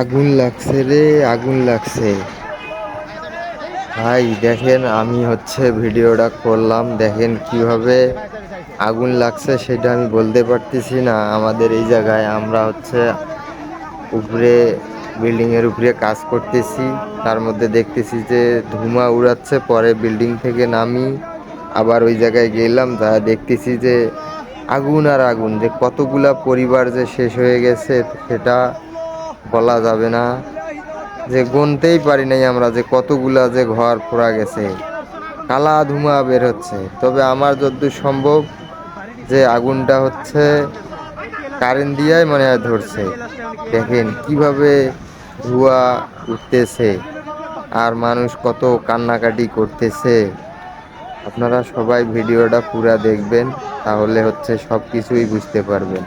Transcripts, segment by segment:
আগুন লাগছে রে, আগুন লাগছে। ভাই দেখেন, আমি ভিডিওটা করলাম, দেখেন কিভাবে আগুন লাগছে সেটা আমি বলতে পারতেছি না। আমাদের এই জায়গায় আমরা উপরে বিল্ডিং এর উপরে কাজ করতেছি, তার মধ্যে দেখতেছি যে ধুমা উড়াচ্ছে। পরে বিল্ডিং থেকে নামি আবার ওই জায়গায় গেলাম, যা দেখতেছি যে আগুন আর আগুন, যে কতগুলা পরিবার যে শেষ হয়ে গেছে সেটা বলা যাবে না, যে গুনতেই পারি নাই আমরা যে কতগুলা যে ঘর পোড়া গেছে, কালা ধুমা বের হচ্ছে। তবে আমার যতদূর সম্ভব যে আগুনটা কারেন্ট দিয়াই মনে হয় ধরছে। দেখেন কিভাবে ধোঁয়া উঠতেছে আর মানুষ কত কান্নাকাটি করতেছে। আপনারা সবাই ভিডিওটা পুরা দেখবেন, তাহলে সব কিছুই বুঝতে পারবেন।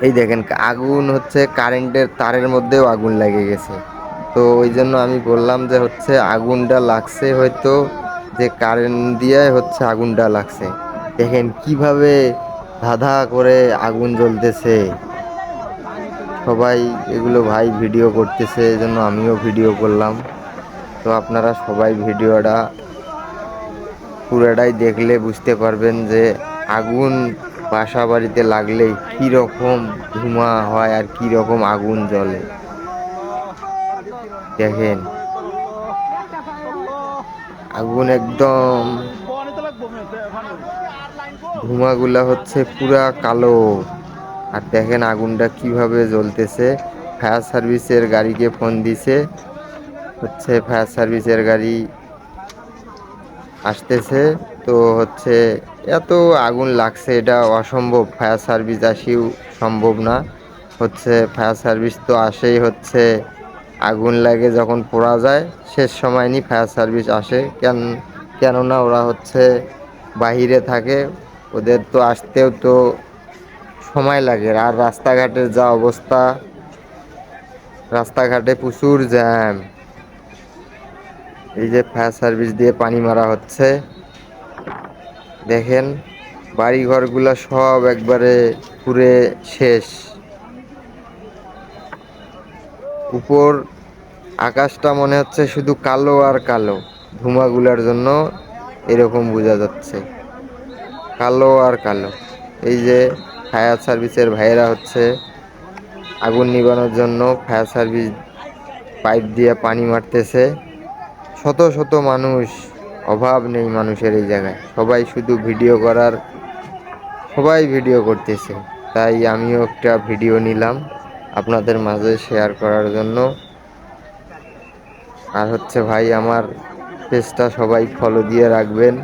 এই দেখেন আগুন কারেন্টের তারের মধ্যেও আগুন লেগে গেছে। তো ওই জন্য আমি বললাম যে আগুনটা লাগছে হয়তো যে কারেন্ট দিয়ে আগুনটা লাগছে। দেখেন কিভাবে ধাঁধা করে আগুন জ্বলতেছে। সবাই এগুলো ভাই ভিডিও করতেছে, এই জন্য আমিও ভিডিও করলাম। তো আপনারা সবাই ভিডিওটা পুরাটাই দেখলে বুঝতে পারবেন যে আগুন বাসা বাড়িতে লাগলে কি রকম ধোঁয়া হয় আর কি রকম আগুন জ্বলে। দেখেন আগুন একদম, ধোঁয়াগুলা পুরা কালো। আর দেখেন আগুনটা কিভাবে জ্বলতেছে। ফায়ার সার্ভিসের গাড়িকে ফোন দিছে, ফায়ার সার্ভিসের গাড়ি আসতেছে। তো এত আগুন লাগছে, এটা অসম্ভব, ফায়ার সার্ভিস আসিও সম্ভব না। ফায়ার সার্ভিস তো আসেই আগুন লাগে যখন পোড়া যায়, শেষ সময় নি ফায়ার সার্ভিস আসে। কেননা ওরা বাহিরে থাকে, ওদের তো আসতেও তো সময় লাগে। আর রাস্তাঘাটের যা অবস্থা, রাস্তাঘাটে প্রচুর জ্যাম। এই যে ফায়ার সার্ভিস দিয়ে পানি মারা হচ্ছে, দেখেন বাড়ি ঘরগুলা সব একবারে পুরে শেষ। উপর আকাশটা মনে হচ্ছে শুধু কালো আর কালো, ধোঁয়াগুলার জন্য এরকম বোঝা যাচ্ছে, কালো আর কালো। এই যে ফায়ার সার্ভিসের ভাইয়েরা আগুন নিভানোর জন্য ফায়ার সার্ভিস পাইপ দিয়ে পানি মারতেছে। শত শত মানুষ, অভাব নেই মানুষের এই জায়গায়, সবাই শুধু ভিডিও করার, সবাই ভিডিও করতেছে। তাই আমিও একটা ভিডিও নিলাম আপনাদের মাঝে শেয়ার করার জন্য। আর ভাই আমার পেজটা সবাই ফলো দিয়ে রাখবেন।